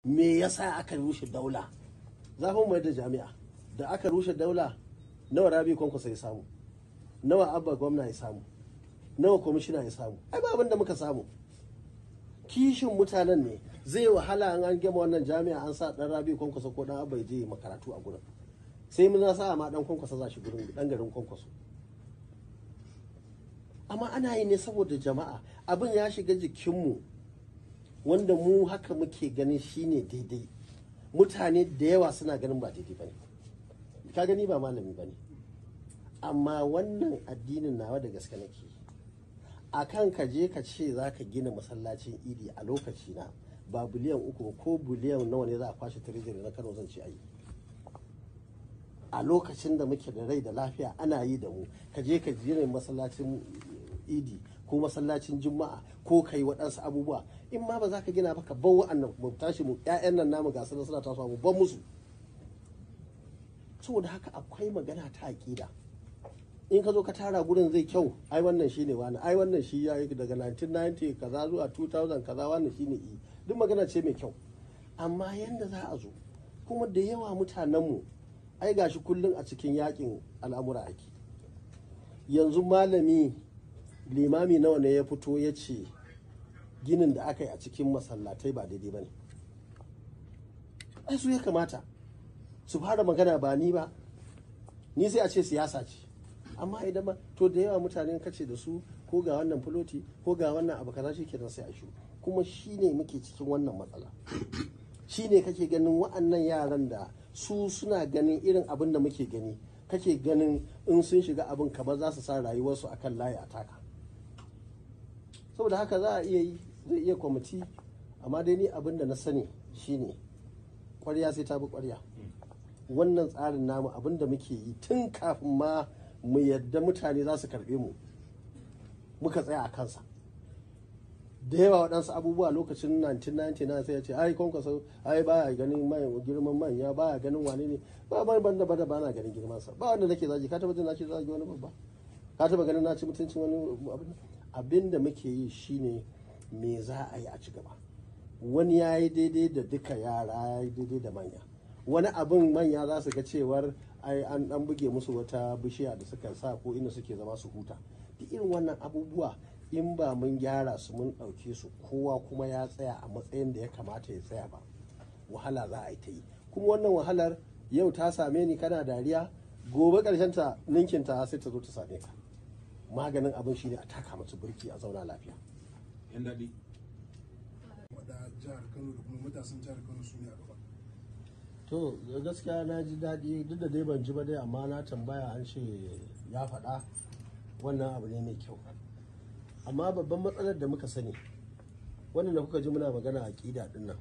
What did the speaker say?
me yasa aka rushe daula. Zafin mai da jami'a da aka rushe daula, nawa Rabi Kwankwaso ya samu, nawa Abba gwamna ya samu, nawa kwamishina ya samu. Ai ba abin da muka samu. Kishin mutanen ne zai wahala an gama wannan jami'a an sa dan Rabi Kwankwaso ko dan Abba ya je makaratu a gurin, sai mun sa ma dan Kwankwaso za shi gurin, dan garin Kwankwaso. Amma ana yi ne saboda jama'a, abin ya shiga jikinmu wanda mu haka muke ganin shine daidai. Mutane da yawa suna ganin ba daidai bane. Ka gani ba malami bane, amma wannan addinin nawa da gaske nake. Akan ka je ka ce za ka gina masallacin idi a lokaci na ba biliyan 3 ko biliyan nawa ne za a kwashe treasury na Kano, zan ce ayi. A lokacin da muke da rai da lafiya ana yi da mu. Ka je ka gina masallacin idi ko masallacin juma'a ko kai waɗansu abubuwa. In ma ba za ka gina ba ka bar wa'annan mu tashi mu ƴaƴan nan namu ga suna tasowa mu ban musu. Saboda haka akwai magana ta aƙida. In ka zo ka tara gurin zai kyau, ai wannan shine wani, ai wannan shi ya yi daga 1990 kaza zuwa 2000 kaza, wannan shine yi. Duk magana ce mai kyau. Amma yanda za a zo kuma da yawa mutanenmu ai gashi kullum a cikin yakin al'amura ake. Yanzu malami limami nawa ne ya fito ya ce ginin da aka yi a cikin masallatai ba daidai ba ne? Ai su ya kamata su fara magana, ba ni ba. Ni sai a ce siyasa ce. Amma idan ma to da yawa mutane kace da su ko ga wannan fuloti ko ga wannan abu kaza shikenan sai a shu. Kuma shine muke cikin wannan matsala. Shine kake ganin wa'annan yaran da su suna ganin irin abin da muke gani, kake ganin in sun shiga abin kamar za su sa rayuwarsu akan layi a taka. Saboda haka za a iya yi, zai iya kwamiti, amma dai ni abin da na sani shine ƙwarya sai ta bi ƙwarya. Wannan tsarin namu abin da muke yi tun kafin ma mu yadda mutane za su karɓe mu muka tsaya a kansa. Da yawa waɗansu abubuwa lokacin 1999 sai ya ce ai Kwankwaso ai baya ganin girman manya, baya ganin wane ne, ba ban da ba na ganin girmansa, ba wanda nake zagi. Ka taba jin na ce zagi wani babba? Ka taba ganin na ci mutuncin wani abin da muke yi shine me za a yi a ci gaba. Wani ya yi daidai da duka yara, ya yi daidai da manya. Wani abin manya za su ga cewar ai an dan buge musu wata bishiya da suka sa ko inda suke zama su huta. Duk irin wannan abubuwa in ba mun gyara su mun ɗauke su kowa kuma ya tsaya a matsayin da ya kamata ya tsaya ba, wahala za a yi ta yi. Kuma wannan wahalar yau ta same ni kana dariya, gobe ƙarshen ta ninkin ta sai ta zo ta same ka. Maganin abin shine a taka mata burki a zauna lafiya. Yan daɗi. Wadda jihar Kano da kuma matasan jihar Kano su ne a gaba. To gaskiya na ji daɗi, duk da dai ban ji ba dai, amma na tambaya an ce ya faɗa, wannan abu ne mai kyau. Amma babban matsalar da muka sani, wannan da kuka ji muna magana a ƙida ɗin nan,